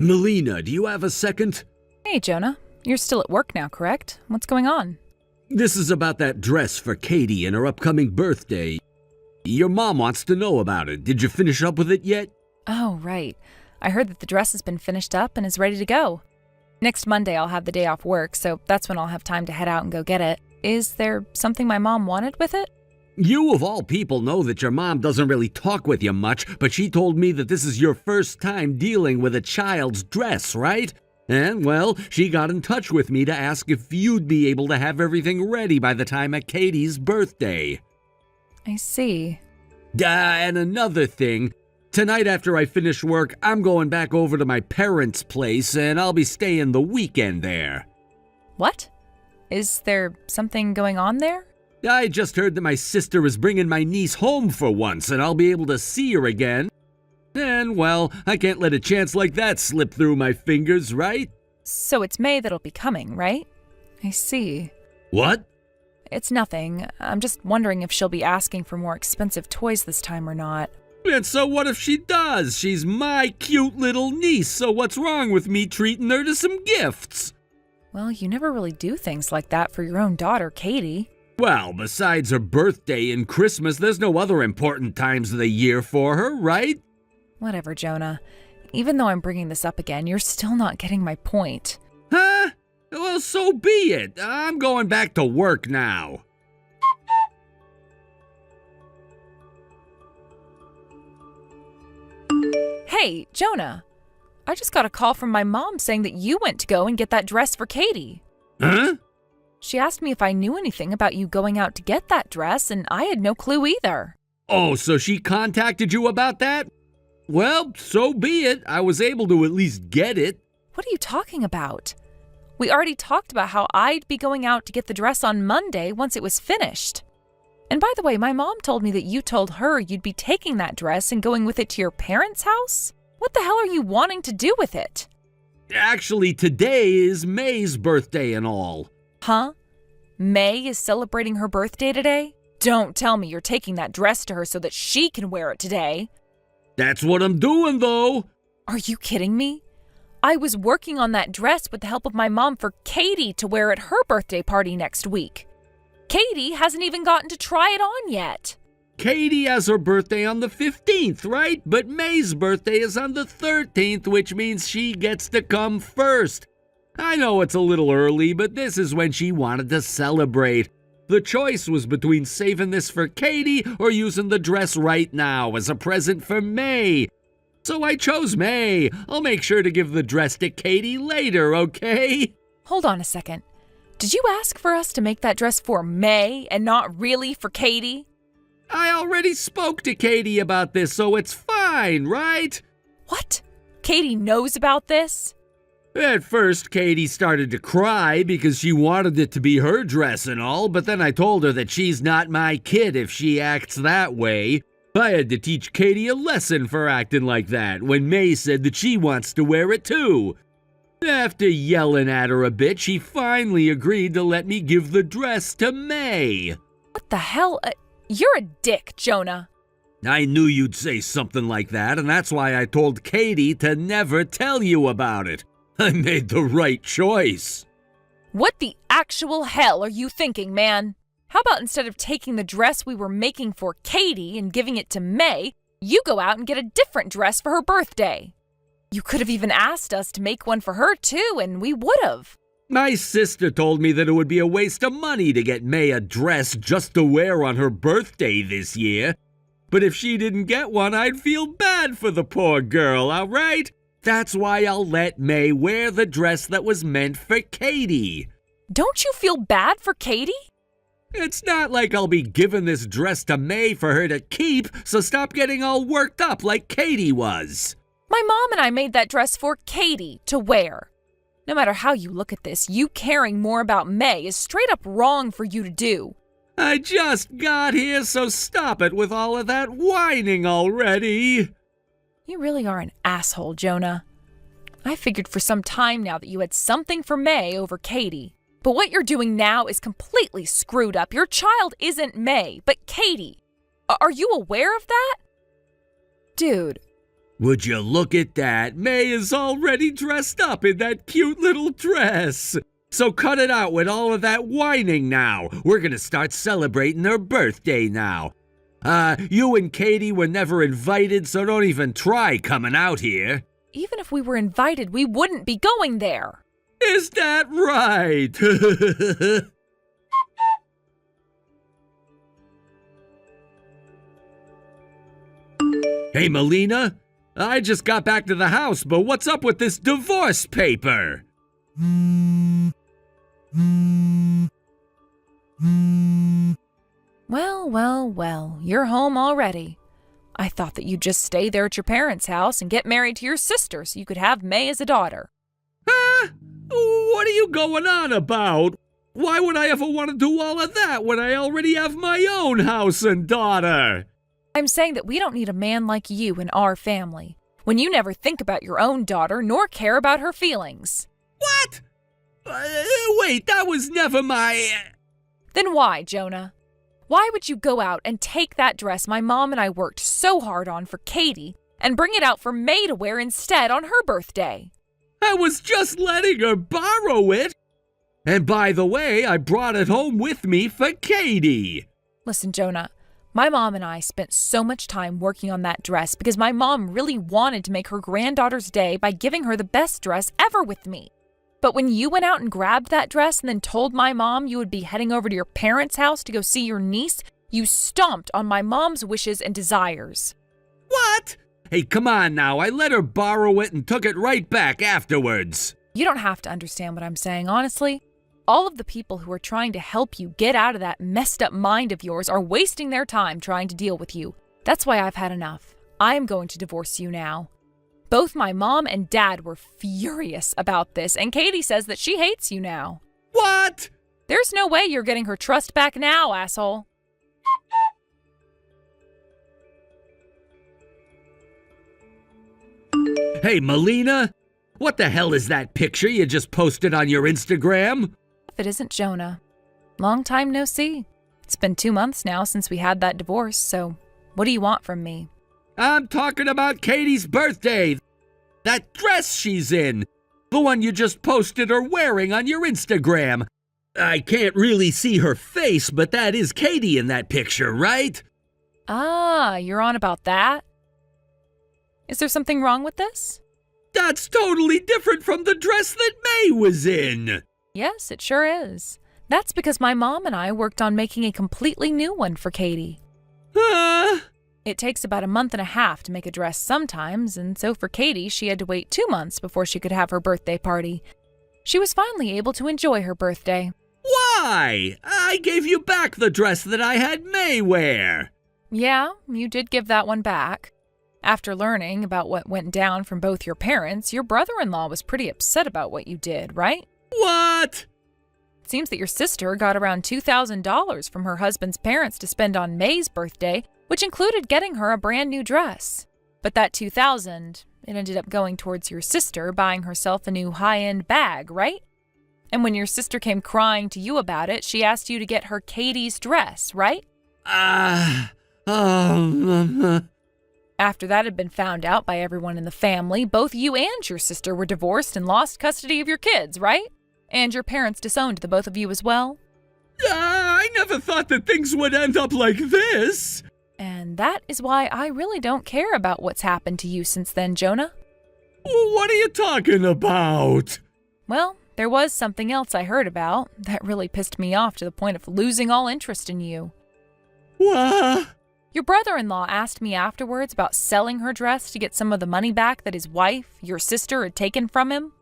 Melina, do you have a second? Hey, Jonah. You're still at work now, correct? What's going on? This is about that dress for Katie and her upcoming birthday. Your mom wants to know about it. Did you finish up with it yet? Oh, right. I heard that the dress has been finished up and is ready to go. Next Monday I'll have the day off work, so that's when I'll have time to head out and go get it. Is there something my mom wanted with it? You of all people know that your mom doesn't really talk with you much, but she told me that this is your first time dealing with a child's dress, right? And, well, she got in touch with me to ask if you'd be able to have everything ready by the time of Katie's birthday. I see. And another thing, tonight after I finish work, I'm going back over to my parents' place and I'll be staying the weekend there. What? Is there something going on there? I just heard that my sister is bringing my niece home for once and I'll be able to see her again. And, well, I can't let a chance like that slip through my fingers, right? So it's May that'll be coming, right? I see. What? It's nothing. I'm just wondering if she'll be asking for more expensive toys this time or not. And so what if she does? She's my cute little niece, so what's wrong with me treating her to some gifts? Well, you never really do things like that for your own daughter, Katie. Well, besides her birthday and Christmas, there's no other important times of the year for her, right? Whatever, Jonah. Even though I'm bringing this up again, you're still not getting my point. Huh? Well, so be it. I'm going back to work now. Hey, Jonah. I just got a call from my mom saying that you went to go and get that dress for Katie. Huh? She asked me if I knew anything about you going out to get that dress, and I had no clue either. Oh, so she contacted you about that? Well, so be it. I was able to at least get it. What are you talking about? We already talked about how I'd be going out to get the dress on Monday once it was finished. And by the way, my mom told me that you told her you'd be taking that dress and going with it to your parents' house? What the hell are you wanting to do with it? Actually, today is May's birthday and all. Huh? May is celebrating her birthday today? Don't tell me you're taking that dress to her so that she can wear it today. That's what I'm doing, though. Are you kidding me? I was working on that dress with the help of my mom for Katie to wear at her birthday party next week. Katie hasn't even gotten to try it on yet. Katie has her birthday on the 15th, right? But May's birthday is on the 13th, which means she gets to come first. I know it's a little early, but this is when she wanted to celebrate. The choice was between saving this for Katie or using the dress right now as a present for May. So I chose May. I'll make sure to give the dress to Katie later, okay? Hold on a second. Did you ask for us to make that dress for May and not really for Katie? I already spoke to Katie about this, so it's fine, right? What? Katie knows about this? At first, Katie started to cry because she wanted it to be her dress and all, but then I told her that she's not my kid if she acts that way. I had to teach Katie a lesson for acting like that when May said that she wants to wear it too. After yelling at her a bit, she finally agreed to let me give the dress to May. What the hell? You're a dick, Jonah. I knew you'd say something like that, and that's why I told Katie to never tell you about it. I made the right choice. What the actual hell are you thinking, man? How about instead of taking the dress we were making for Katie and giving it to May, you go out and get a different dress for her birthday? You could have even asked us to make one for her too, and we would have. My sister told me that it would be a waste of money to get May a dress just to wear on her birthday this year. But if she didn't get one, I'd feel bad for the poor girl, all right? That's why I'll let May wear the dress that was meant for Katie. Don't you feel bad for Katie? It's not like I'll be giving this dress to May for her to keep, so stop getting all worked up like Katie was. My mom and I made that dress for Katie to wear. No matter how you look at this, you caring more about May is straight up wrong for you to do. I just got here, so stop it with all of that whining already. You really are an asshole, Jonah. I figured for some time now that you had something for May over Katie. But what you're doing now is completely screwed up. Your child isn't May, but Katie. Are you aware of that? Dude, Would you look at that? May is already dressed up in that cute little dress. So cut it out with all of that whining now. We're gonna start celebrating her birthday now. You and Katie were never invited, so don't even try coming out here. Even if we were invited, we wouldn't be going there. Is that right? Hey, Melina. I just got back to the house, but what's up with this divorce paper? Well, you're home already. I thought that you'd just stay there at your parents' house and get married to your sister so you could have May as a daughter. Huh? What are you going on about? Why would I ever want to do all of that when I already have my own house and daughter? I'm saying that we don't need a man like you in our family, when you never think about your own daughter nor care about her feelings. What? Wait, that was never my... Then why, Jonah? Why would you go out and take that dress my mom and I worked so hard on for Katie and bring it out for May to wear instead on her birthday? I was just letting her borrow it. And by the way, I brought it home with me for Katie. Listen, Jonah, my mom and I spent so much time working on that dress because my mom really wanted to make her granddaughter's day by giving her the best dress ever with me. But when you went out and grabbed that dress and then told my mom you would be heading over to your parents' house to go see your niece, you stomped on my mom's wishes and desires. What? Hey, come on now. I let her borrow it and took it right back afterwards. You don't have to understand what I'm saying, honestly. All of the people who are trying to help you get out of that messed up mind of yours are wasting their time trying to deal with you. That's why I've had enough. I am going to divorce you now. Both my mom and dad were furious about this, and Katie says that she hates you now. What? There's no way you're getting her trust back now, asshole. Hey, Melina, what the hell is that picture you just posted on your Instagram? If it isn't Jonah. Long time no see. It's been 2 months now since we had that divorce, so what do you want from me? I'm talking about Katie's birthday. That dress she's in. The one you just posted her wearing on your Instagram. I can't really see her face, but that is Katie in that picture, right? Ah, you're on about that? Is there something wrong with this? That's totally different from the dress that May was in. Yes, it sure is. That's because my mom and I worked on making a completely new one for Katie. It takes about 1.5 months to make a dress sometimes, and so for Katie, she had to wait 2 months before she could have her birthday party. She was finally able to enjoy her birthday. Why? I gave you back the dress that I had May wear. Yeah, you did give that one back. After learning about what went down from both your parents, your brother-in-law was pretty upset about what you did, right? What? It seems that your sister got around $2,000 from her husband's parents to spend on May's birthday, which included getting her a brand new dress. But that $2,000, it ended up going towards your sister buying herself a new high-end bag, right? And when your sister came crying to you about it, she asked you to get her Katie's dress, right? After that had been found out by everyone in the family, both you and your sister were divorced and lost custody of your kids, right? And your parents disowned the both of you as well? I never thought that things would end up like this. And that is why I really don't care about what's happened to you since then, Jonah. What are you talking about? Well, there was something else I heard about that really pissed me off to the point of losing all interest in you. What? Your brother-in-law asked me afterwards about selling her dress to get some of the money back that his wife, your sister, had taken from him.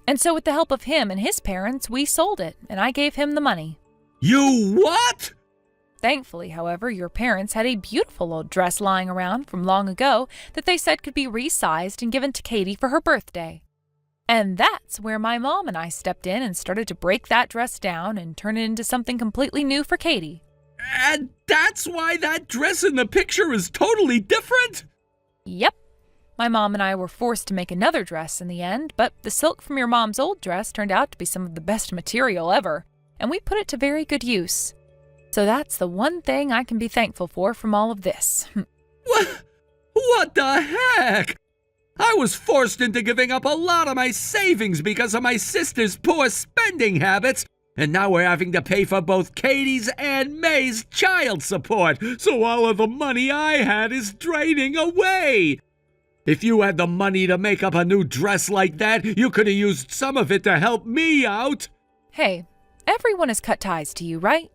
And so with the help of him and his parents, we sold it, and I gave him the money. You what? Thankfully, however, your parents had a beautiful old dress lying around from long ago that they said could be resized and given to Katie for her birthday. And that's where my mom and I stepped in and started to break that dress down and turn it into something completely new for Katie. And that's why that dress in the picture is totally different? Yep. My mom and I were forced to make another dress in the end, but the silk from your mom's old dress turned out to be some of the best material ever, and we put it to very good use. So that's the one thing I can be thankful for from all of this. What the heck? I was forced into giving up a lot of my savings because of my sister's poor spending habits, and now we're having to pay for both Katie's and May's child support, so all of the money I had is draining away. If you had the money to make up a new dress like that, you could have used some of it to help me out. Hey, everyone has cut ties to you, right?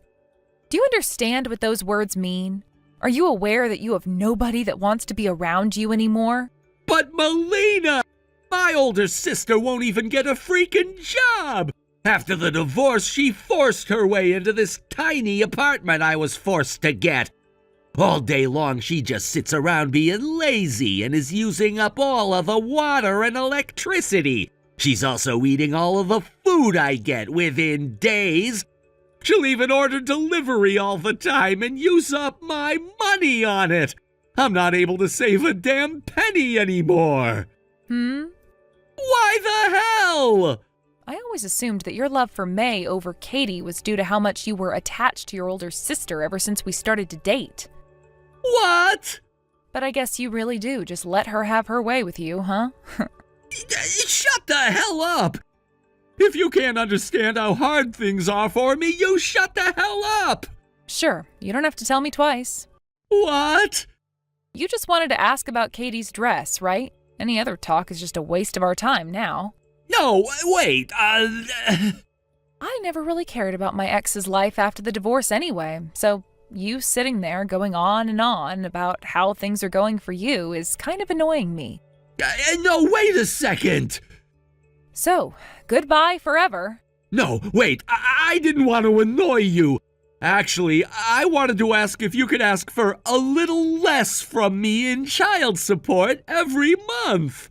Do you understand what those words mean? Are you aware that you have nobody that wants to be around you anymore? But Melina, my older sister won't even get a freaking job. After the divorce, she forced her way into this tiny apartment I was forced to get. All day long, she just sits around being lazy and is using up all of the water and electricity. She's also eating all of the food I get within days. She'll even order delivery all the time and use up my money on it. I'm not able to save a damn penny anymore. Why the hell? I always assumed that your love for May over Katie was due to how much you were attached to your older sister ever since we started to date. What? But I guess you really do just let her have her way with you, huh? Shut the hell up! If you can't understand how hard things are for me, you shut the hell up! Sure, you don't have to tell me twice. What? You just wanted to ask about Katie's dress, right? Any other talk is just a waste of our time now. No, wait, I never really cared about my ex's life after the divorce anyway, so you sitting there going on and on about how things are going for you is kind of annoying me. No, wait a second! So, goodbye forever. No, wait, I didn't want to annoy you. Actually, I wanted to ask if you could ask for a little less from me in child support every month.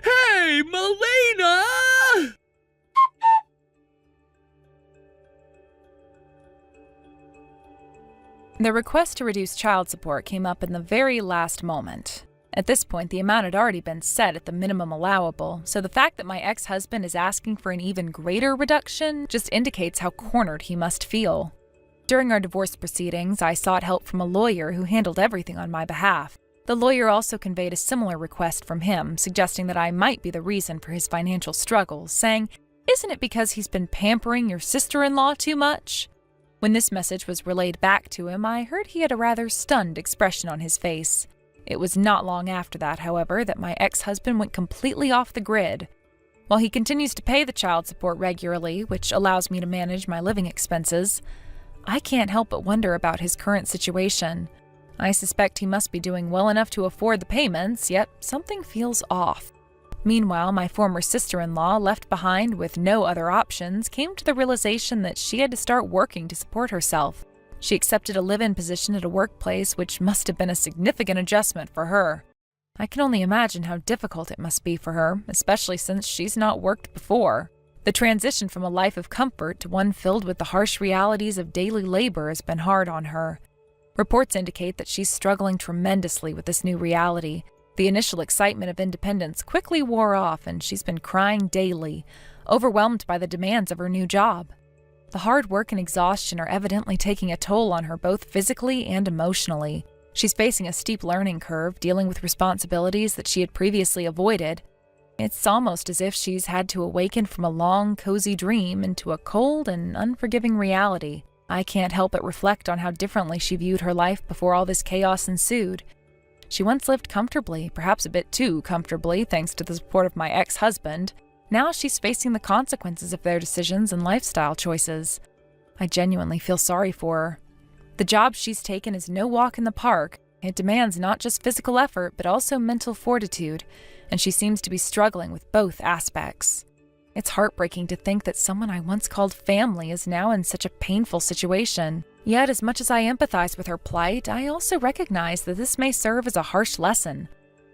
Hey, Melina! The request to reduce child support came up in the very last moment. At this point, the amount had already been set at the minimum allowable, so the fact that my ex-husband is asking for an even greater reduction just indicates how cornered he must feel. During our divorce proceedings, I sought help from a lawyer who handled everything on my behalf. The lawyer also conveyed a similar request from him, suggesting that I might be the reason for his financial struggles, saying, "Isn't it because he's been pampering your sister-in-law too much?" When this message was relayed back to him, I heard he had a rather stunned expression on his face. It was not long after that, however, that my ex-husband went completely off the grid. While he continues to pay the child support regularly, which allows me to manage my living expenses, I can't help but wonder about his current situation. I suspect he must be doing well enough to afford the payments, yet something feels off. Meanwhile, my former sister-in-law, left behind with no other options, came to the realization that she had to start working to support herself. She accepted a live-in position at a workplace, which must have been a significant adjustment for her. I can only imagine how difficult it must be for her, especially since she's not worked before. The transition from a life of comfort to one filled with the harsh realities of daily labor has been hard on her. Reports indicate that she's struggling tremendously with this new reality. The initial excitement of independence quickly wore off, and she's been crying daily, overwhelmed by the demands of her new job. The hard work and exhaustion are evidently taking a toll on her both physically and emotionally. She's facing a steep learning curve, dealing with responsibilities that she had previously avoided. It's almost as if she's had to awaken from a long, cozy dream into a cold and unforgiving reality. I can't help but reflect on how differently she viewed her life before all this chaos ensued. She once lived comfortably, perhaps a bit too comfortably, thanks to the support of my ex-husband. Now she's facing the consequences of their decisions and lifestyle choices. I genuinely feel sorry for her. The job she's taken is no walk in the park. It demands not just physical effort, but also mental fortitude, and she seems to be struggling with both aspects. It's heartbreaking to think that someone I once called family is now in such a painful situation. Yet, as much as I empathize with her plight, I also recognize that this may serve as a harsh lesson.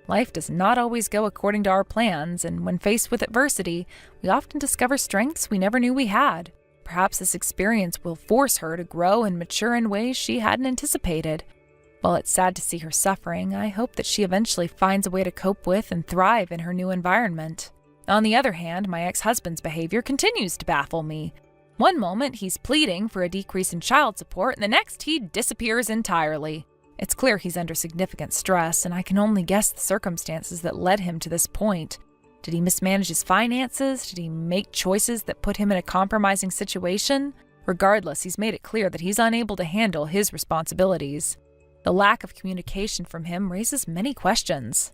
Life does not always go according to our plans, and when faced with adversity, we often discover strengths we never knew we had. Perhaps this experience will force her to grow and mature in ways she hadn't anticipated. While it's sad to see her suffering, I hope that she eventually finds a way to cope with and thrive in her new environment. On the other hand, my ex-husband's behavior continues to baffle me. One moment, he's pleading for a decrease in child support, and the next, he disappears entirely. It's clear he's under significant stress, and I can only guess the circumstances that led him to this point. Did he mismanage his finances? Did he make choices that put him in a compromising situation? Regardless, he's made it clear that he's unable to handle his responsibilities. The lack of communication from him raises many questions.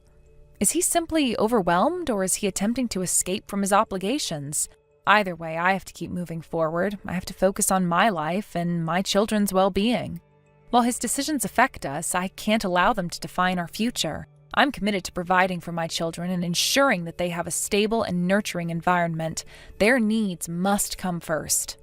Is he simply overwhelmed, or is he attempting to escape from his obligations? Either way, I have to keep moving forward. I have to focus on my life and my children's well-being. While his decisions affect us, I can't allow them to define our future. I'm committed to providing for my children and ensuring that they have a stable and nurturing environment. Their needs must come first.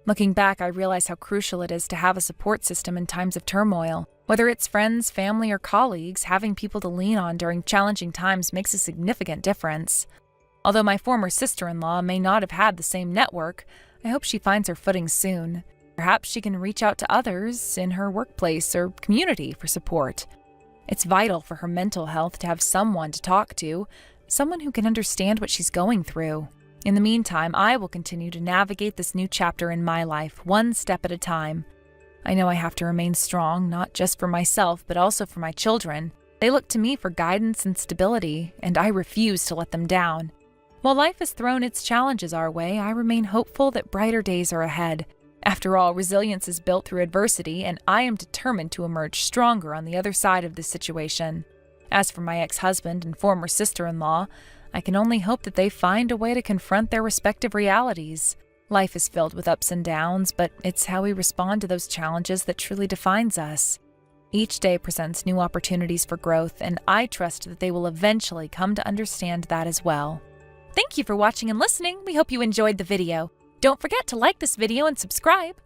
Looking back, I realize how crucial it is to have a support system in times of turmoil. Whether it's friends, family, or colleagues, having people to lean on during challenging times makes a significant difference. Although my former sister-in-law may not have had the same network, I hope she finds her footing soon. Perhaps she can reach out to others in her workplace or community for support. It's vital for her mental health to have someone to talk to, someone who can understand what she's going through. In the meantime, I will continue to navigate this new chapter in my life, one step at a time. I know I have to remain strong, not just for myself, but also for my children. They look to me for guidance and stability, and I refuse to let them down. While life has thrown its challenges our way, I remain hopeful that brighter days are ahead. After all, resilience is built through adversity, and I am determined to emerge stronger on the other side of this situation. As for my ex-husband and former sister-in-law, I can only hope that they find a way to confront their respective realities. Life is filled with ups and downs, but it's how we respond to those challenges that truly defines us. Each day presents new opportunities for growth, and I trust that they will eventually come to understand that as well. Thank you for watching and listening. We hope you enjoyed the video. Don't forget to like this video and subscribe.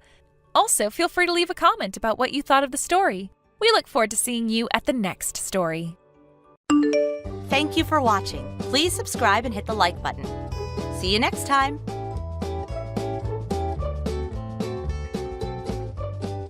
Also, feel free to leave a comment about what you thought of the story. We look forward to seeing you at the next story. Thank you for watching. Please subscribe and hit the like button. See you next time.